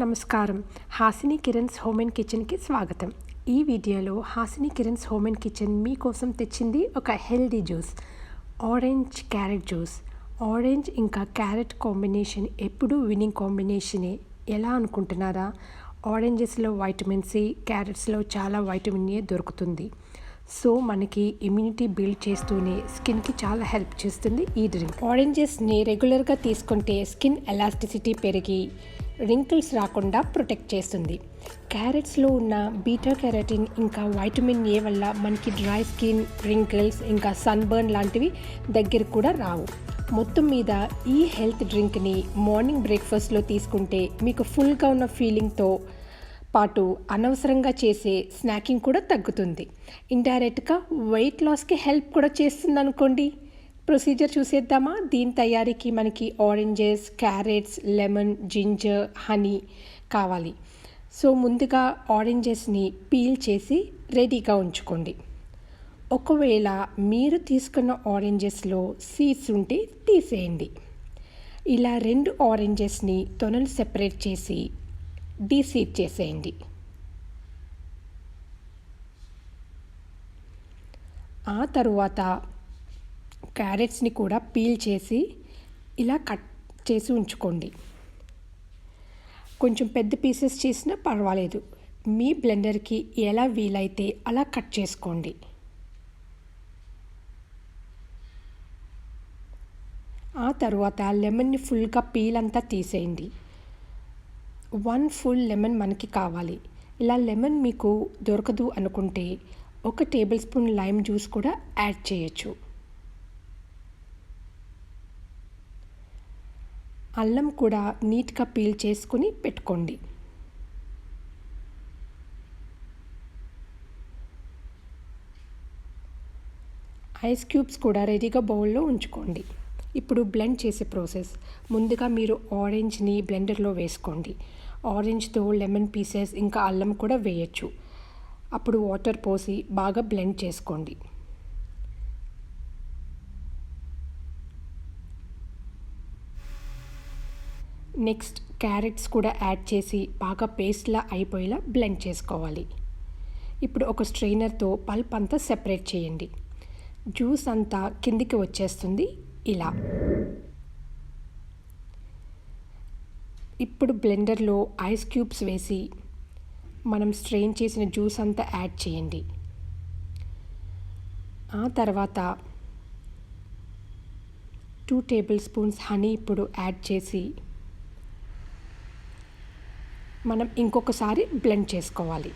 నమస్కారం. హాసినికిరణ్స్ home and కిచెన్కి స్వాగతం. ఈ వీడియోలో హాసినికిరణ్స్ హోమ్ అండ్ కిచెన్ మీకోసం తెచ్చింది ఒక healthy juice, orange carrot juice. Orange ఇంకా క్యారెట్ కాంబినేషన్ ఎప్పుడూ విన్నింగ్ కాంబినేషనే. ఎలా అనుకుంటున్నారా? ఆరెంజెస్లో వైటమిన్ సి, క్యారెట్స్లో చాలా వైటమిన్ ఏ దొరుకుతుంది. సో మనకి ఇమ్యూనిటీ బిల్డ్ చేస్తూనే స్కిన్కి చాలా హెల్ప్ చేస్తుంది ఈ డ్రింక్. ఆరెంజెస్ని రెగ్యులర్గా తీసుకుంటే స్కిన్ ఎలాస్టిసిటీ పెరిగి రింకిల్స్ రాకుండా ప్రొటెక్ట్ చేస్తుంది. క్యారెట్స్లో ఉన్న బీటా కెరటిన్ ఇంకా వైటమిన్ ఏ వల్ల మనకి డ్రై స్కిన్, రింకిల్స్ ఇంకా సన్బర్న్ లాంటివి దగ్గర కూడా రావు. మొత్తం మీద ఈ హెల్త్ డ్రింక్ని మార్నింగ్ బ్రేక్ఫాస్ట్లో తీసుకుంటే మీకు ఫుల్గా ఉన్న ఫీలింగ్తో పాటు అనవసరంగా చేసే స్నాకింగ్ కూడా తగ్గుతుంది. ఇండైరెక్ట్గా వెయిట్ లాస్కి హెల్ప్ కూడా చేస్తుంది అనుకోండి. ప్రొసీజర్ చూసేద్దామా? దీని తయారీకి మనకి oranges, carrots, lemon, ginger, honey కావాలి. సో ముందుగా ఆరెంజెస్ని పీల్ చేసి రెడీగా ఉంచుకోండి. ఒకవేళ మీరు తీసుకున్న ఆరెంజెస్లో సీడ్స్ ఉంటే తీసేయండి. ఇలా 2 ఆరెంజెస్ని తొనలు సెపరేట్ చేసి డీసీడ్ చేసేయండి. ఆ తరువాత క్యారెట్స్ని కూడా పీల్ చేసి ఇలా కట్ చేసి ఉంచుకోండి. కొంచెం పెద్ద పీసెస్ చేసినా పర్వాలేదు. మీ బ్లెండర్కి ఎలా వీలైతే అలా కట్ చేసుకోండి. ఆ తర్వాత లెమన్ని ఫుల్గా పీల్ అంతా తీసేయండి. 1 ఫుల్ లెమన్ మనకి కావాలి. ఇలా లెమన్ మీకు దొరకదు అనుకుంటే 1 టేబుల్ స్పూన్ లైమ్ జ్యూస్ కూడా యాడ్ చేయొచ్చు. అల్లం కూడా నీట్గా పీల్ చేసుకుని పెట్టుకోండి. ఐస్ క్యూబ్స్ కూడా రెడీగా బౌల్లో ఉంచుకోండి. ఇప్పుడు బ్లెండ్ చేసే ప్రాసెస్. ముందుగా మీరు ఆరెంజ్ని బ్లెండర్లో వేసుకోండి. ఆరెంజ్తో లెమన్ పీసెస్ ఇంకా అల్లం కూడా వేయచ్చు. అప్పుడు వాటర్ పోసి బాగా బ్లెండ్ చేసుకోండి. నెక్స్ట్ క్యారెట్స్ కూడా యాడ్ చేసి బాగా పేస్ట్లా అయిపోయేలా బ్లెండ్ చేసుకోవాలి. ఇప్పుడు ఒక స్ట్రెయినర్తో పల్ప్ అంతా సెపరేట్ చేయండి. జ్యూస్ అంతా కిందికి వచ్చేస్తుంది ఇలా. ఇప్పుడు బ్లెండర్లో ఐస్ క్యూబ్స్ వేసి మనం స్ట్రెయిన్ చేసిన జ్యూస్ అంతా యాడ్ చేయండి. ఆ తర్వాత 2 టేబుల్ స్పూన్స్ హనీ ఇప్పుడు యాడ్ చేసి మనం ఇంకొకసారి బ్లెండ్ చేసుకోవాలి.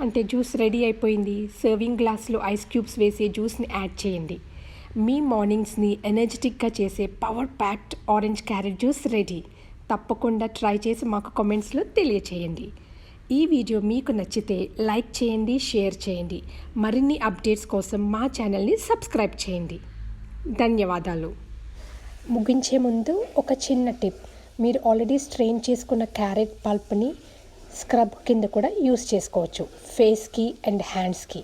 అంటే జ్యూస్ రెడీ అయిపోయింది. సర్వింగ్ గ్లాస్లో ఐస్ క్యూబ్స్ వేసి జ్యూస్ని యాడ్ చేయండి. మీ మార్నింగ్స్ని ఎనర్జెటిక్గా చేసే power packed orange carrot juice ready. తప్పకుండా ట్రై చేసి మాకు కామెంట్స్లో తెలియచేయండి. ఈ వీడియో మీకు నచ్చితే లైక్ చేయండి, షేర్ చేయండి. మరిన్ని అప్డేట్స్ కోసం మా ఛానల్ని సబ్స్క్రైబ్ చేయండి. ధన్యవాదాలు. ముగించే ముందు ఒక చిన్న టిప్. మీరు ఆల్రెడీ స్ట్రెయిన్ చేసుకున్న క్యారెట్ పల్ప్ని స్క్రబ్ కింద కూడా యూస్ చేసుకోవచ్చు, ఫేస్కి అండ్ హ్యాండ్స్కి.